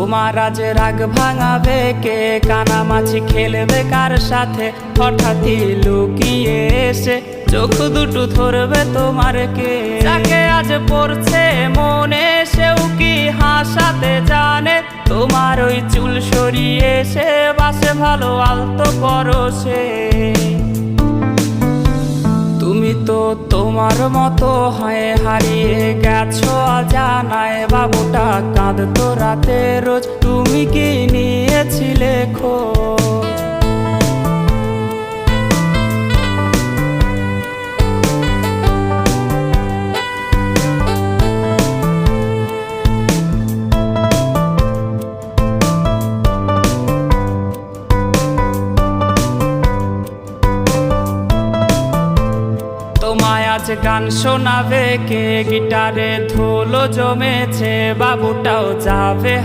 তোমার আজ রাগ ভাঙাবে কে? কানামাছি খেলবে কার সাথে? হঠাৎই লুকিয়ে এসে চোখ দুটো ধরবে তোমার কে? যাকে আজ পড়ছে মনে সেও কি হাসাতে জানে? তোমার ওই চুল সরিয়ে সে বাসে ভালো আলতো পরশে। তুমি তো তোমার মতো হয়ে হারিয়ে গেছো অজানায়। বাবুটা কাঁদতো রাতে রোজ, তুমি কি নিয়েছিলে খোঁজ? তোমায় আজ গান শোনাবে কে? গিটারে ধুলো জমেছে, বাবুটাও যাবে।